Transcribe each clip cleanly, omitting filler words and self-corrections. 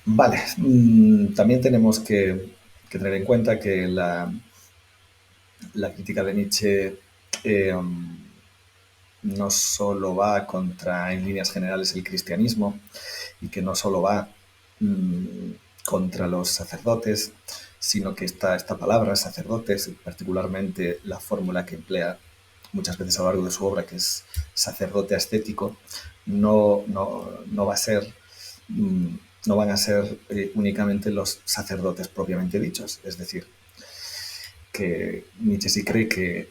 Vale, también tenemos que tener en cuenta que la crítica de Nietzsche no solo va contra, en líneas generales, el cristianismo y que no solo va mmm, contra los sacerdotes, sino que esta palabra, sacerdotes, particularmente la fórmula que emplea muchas veces a lo largo de su obra, que es sacerdote ascético, no va a ser, mmm, no van a ser únicamente los sacerdotes propiamente dichos. Es decir, que Nietzsche sí cree que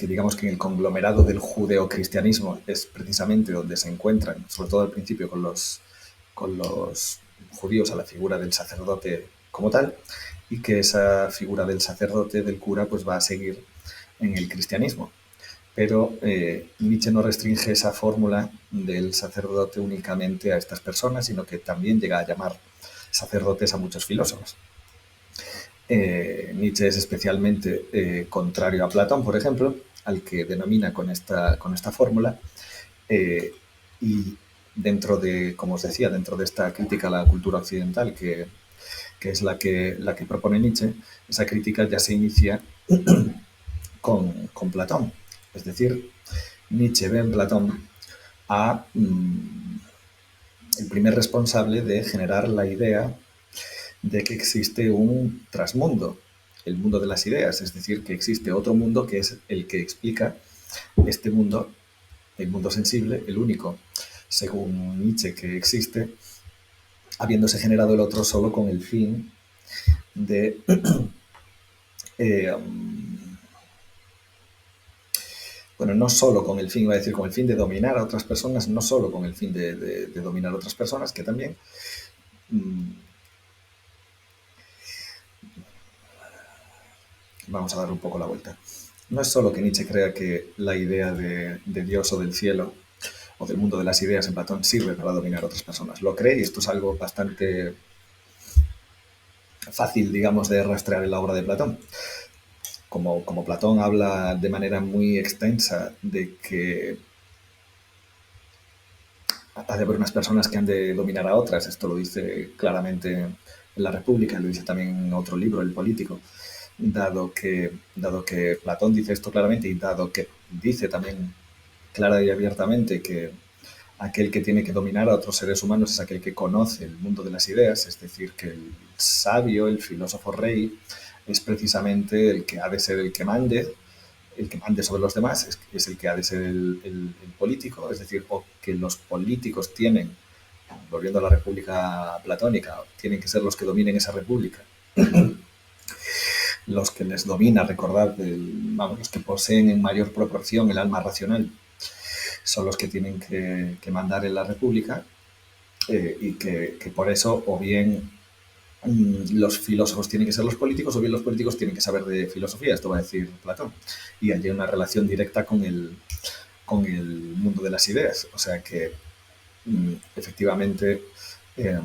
digamos que en el conglomerado del judeocristianismo es precisamente donde se encuentran, sobre todo al principio con los judíos, a la figura del sacerdote como tal, y que esa figura del sacerdote, del cura, pues va a seguir en el cristianismo. Pero Nietzsche no restringe esa fórmula del sacerdote únicamente a estas personas, sino que también llega a llamar sacerdotes a muchos filósofos. Nietzsche es especialmente contrario a Platón, por ejemplo, al que denomina con esta fórmula, y dentro de, como os decía, dentro de esta crítica a la cultura occidental, que es la que propone Nietzsche, esa crítica ya se inicia con Platón. Es decir, Nietzsche ve en Platón a el primer responsable de generar la idea de que existe un trasmundo, el mundo de las ideas, es decir, que existe otro mundo que es el que explica este mundo, el mundo sensible, el único, según Nietzsche, que existe, habiéndose generado el otro solo con el fin de eh, bueno, no solo con el fin, iba a decir, con el fin de dominar a otras personas, no solo con el fin de dominar a otras personas, que también, mmm, vamos a dar un poco la vuelta. No es solo que Nietzsche crea que la idea de Dios o del cielo o del mundo de las ideas en Platón sirve para dominar a otras personas. Lo cree y esto es algo bastante fácil, digamos, de rastrear en la obra de Platón. Como Platón habla de manera muy extensa de que ha de haber unas personas que han de dominar a otras, esto lo dice claramente en La República, lo dice también en otro libro, El Político, dado que Platón dice esto claramente y dado que dice también clara y abiertamente que aquel que tiene que dominar a otros seres humanos es aquel que conoce el mundo de las ideas, es decir, que el sabio, el filósofo rey, es precisamente el que ha de ser el que mande sobre los demás, es el que ha de ser el político, es decir, o que los políticos tienen, volviendo a la república platónica, tienen que ser los que dominen esa república. Los que les domina, recordad, vamos, los que poseen en mayor proporción el alma racional, son los que tienen que mandar en la república, y que por eso o bien los filósofos tienen que ser los políticos o bien los políticos tienen que saber de filosofía, esto va a decir Platón, y hay una relación directa con el mundo de las ideas, o sea que efectivamente eh,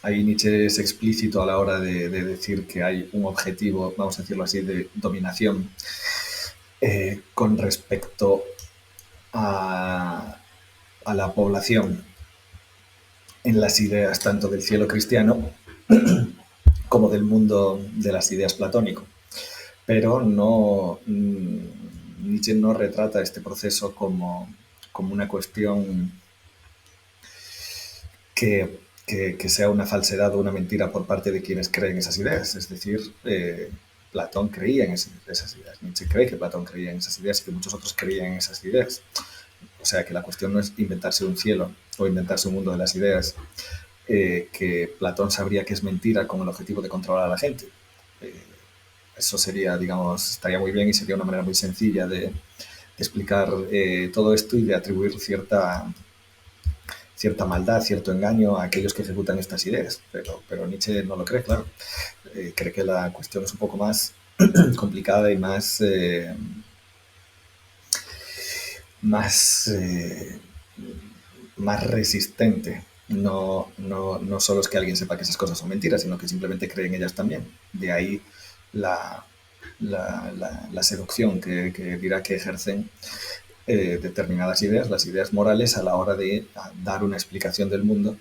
ahí Nietzsche es explícito a la hora de decir que hay un objetivo, vamos a decirlo así, de dominación con respecto a, a la población en las ideas tanto del cielo cristiano como del mundo de las ideas platónico. Pero no, Nietzsche no retrata este proceso como una cuestión que sea una falsedad o una mentira por parte de quienes creen esas ideas. Es decir, Platón creía en esas ideas. Nietzsche cree que Platón creía en esas ideas y que muchos otros creían en esas ideas. O sea que la cuestión no es inventarse un cielo o inventarse un mundo de las ideas, que Platón sabría que es mentira con el objetivo de controlar a la gente. Eh, Eso sería, digamos, estaría muy bien y sería una manera muy sencilla de explicar todo esto y de atribuir cierta maldad, cierto engaño a aquellos que ejecutan estas ideas. Pero Nietzsche no lo cree, claro. Cree que la cuestión es un poco más complicada y más, más resistente. No solo es que alguien sepa que esas cosas son mentiras, sino que simplemente cree en ellas también. De ahí la, la seducción que dirá que ejercen determinadas ideas, las ideas morales, a la hora de dar una explicación del mundo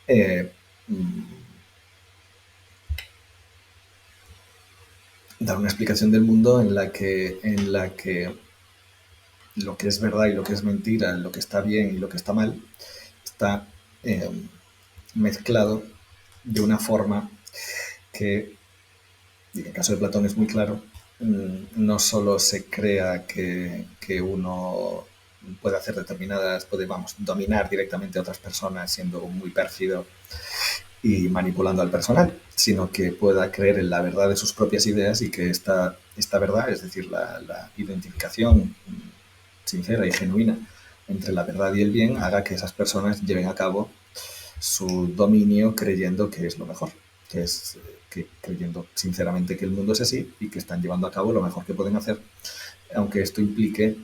eh, mm, dar una explicación del mundo en la que lo que es verdad y lo que es mentira, lo que está bien y lo que está mal, está eh, mezclado de una forma que, y en el caso de Platón es muy claro, no solo se crea que uno puede hacer determinadas, puede, vamos, dominar directamente a otras personas siendo muy pérfido y manipulando al personal, sino que pueda creer en la verdad de sus propias ideas y que esta verdad, es decir, la identificación sincera y genuina entre la verdad y el bien, haga que esas personas lleven a cabo su dominio creyendo que es lo mejor, que es que creyendo sinceramente que el mundo es así y que están llevando a cabo lo mejor que pueden hacer, aunque esto implique,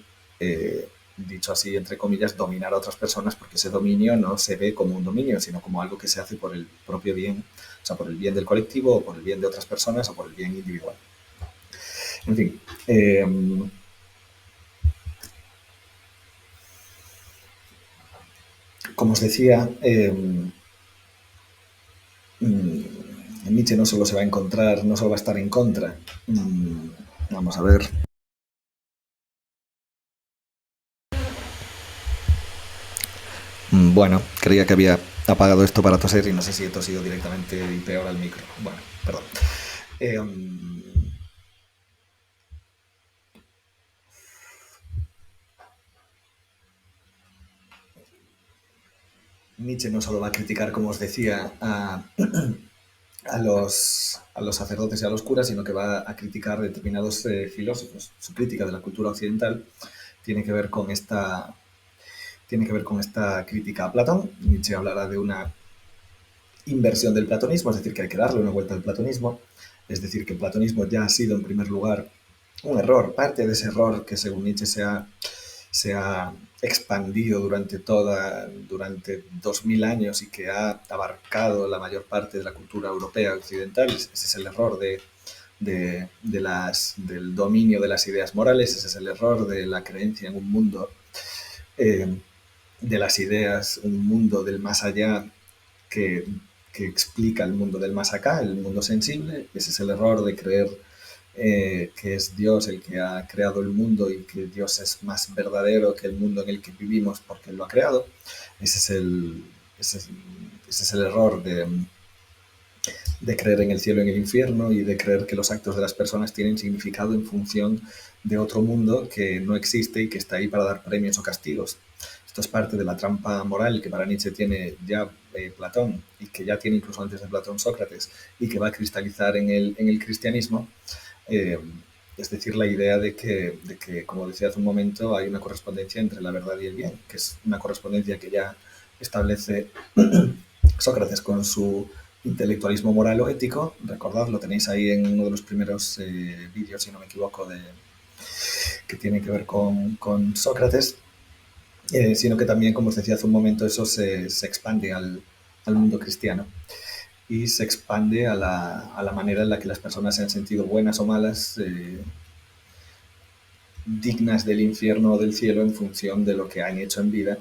dicho así, entre comillas, dominar a otras personas, porque ese dominio no se ve como un dominio, sino como algo que se hace por el propio bien, o sea, por el bien del colectivo, o por el bien de otras personas, o por el bien individual. En fin, como os decía, Nietzsche no solo se va a encontrar, no solo va a estar en contra. Vamos a ver. Bueno, creía que había apagado esto para toser y no sé si he tosido directamente y peor al micro. Bueno, perdón. Eh, Nietzsche no solo va a criticar, como os decía, a los sacerdotes y a los curas, sino que va a criticar determinados filósofos. Su crítica de la cultura occidental tiene que ver con esta, tiene que ver con esta crítica a Platón. Nietzsche hablará de una inversión del platonismo, es decir, que hay que darle una vuelta al platonismo, es decir, que el platonismo ya ha sido en primer lugar un error, parte de ese error que según Nietzsche se ha expandido durante 2000 años y que ha abarcado la mayor parte de la cultura europea occidental. Ese es el error del dominio de las ideas morales, ese es el error de la creencia en un mundo eh, de las ideas, un mundo del más allá que, que explica el mundo del más acá, el mundo sensible. Ese es el error de creer que es Dios el que ha creado el mundo y que Dios es más verdadero que el mundo en el que vivimos porque Él lo ha creado. Ese es el, ese es, ese es el error de creer en el cielo y en el infierno y de creer que los actos de las personas tienen significado en función de otro mundo que no existe y que está ahí para dar premios o castigos. Esto es parte de la trampa moral que para Nietzsche tiene ya Platón y que ya tiene incluso antes de Platón Sócrates y que va a cristalizar en el cristianismo. Eh, es decir, la idea de que, como decía hace un momento, hay una correspondencia entre la verdad y el bien, que es una correspondencia que ya establece Sócrates con su intelectualismo moral o ético. Recordad, lo tenéis ahí en uno de los primeros vídeos, si no me equivoco, que tiene que ver con Sócrates, sino que también, como os decía hace un momento, eso se expande al mundo cristiano y se expande a la manera en la que las personas se han sentido buenas o malas, dignas del infierno o del cielo en función de lo que han hecho en vida,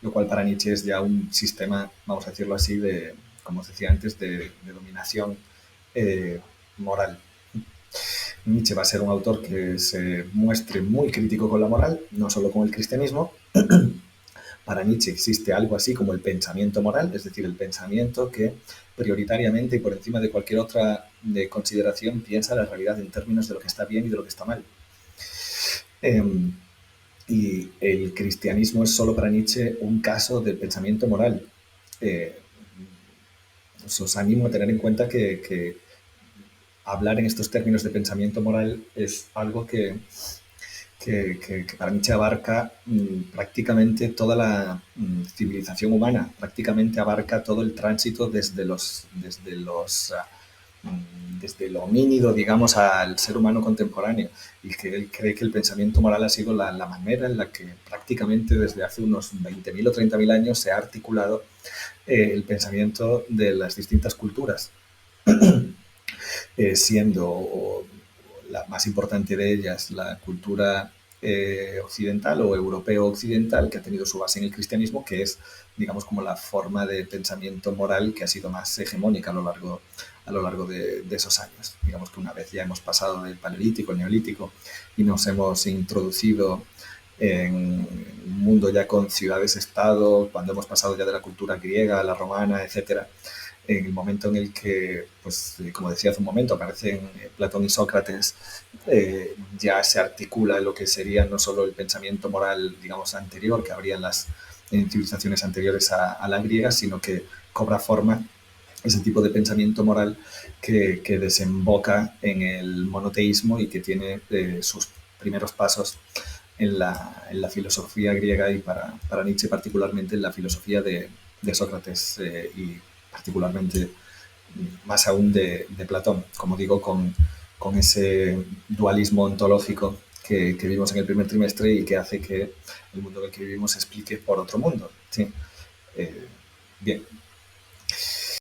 lo cual para Nietzsche es ya un sistema, vamos a decirlo así, como os decía antes, de dominación moral. Nietzsche va a ser un autor que se muestre muy crítico con la moral, no solo con el cristianismo. Para Nietzsche existe algo así como el pensamiento moral, es decir, el pensamiento que prioritariamente y por encima de cualquier otra de consideración piensa la realidad en términos de lo que está bien y de lo que está mal. Eh, y el cristianismo es solo para Nietzsche un caso de pensamiento moral. Eh, os animo a tener en cuenta que hablar en estos términos de pensamiento moral es algo que para Nietzsche abarca prácticamente toda la civilización humana, prácticamente abarca todo el tránsito desde lo homínido, digamos, al ser humano contemporáneo, y que él cree que el pensamiento moral ha sido la manera en la que prácticamente desde hace unos 20.000 o 30.000 años se ha articulado el pensamiento de las distintas culturas, siendo la más importante de ellas la cultura occidental o europeo occidental que ha tenido su base en el cristianismo, que es, digamos, como la forma de pensamiento moral que ha sido más hegemónica a lo largo de esos años. Digamos que una vez ya hemos pasado del paleolítico al neolítico y nos hemos introducido en un mundo ya con ciudades-estado, cuando hemos pasado ya de la cultura griega a la romana, etcétera, en el momento en el que, pues, como decía hace un momento, aparecen Platón y Sócrates, ya se articula lo que sería no solo el pensamiento moral, digamos, anterior, que habría en civilizaciones anteriores a la griega, sino que cobra forma ese tipo de pensamiento moral que desemboca en el monoteísmo y que tiene sus primeros pasos en la filosofía griega y para Nietzsche particularmente en la filosofía de Sócrates y particularmente más aún de Platón, como digo, con ese dualismo ontológico que vimos en el primer trimestre y que hace que el mundo en el que vivimos se explique por otro mundo. ¿Sí? Eh, Bien.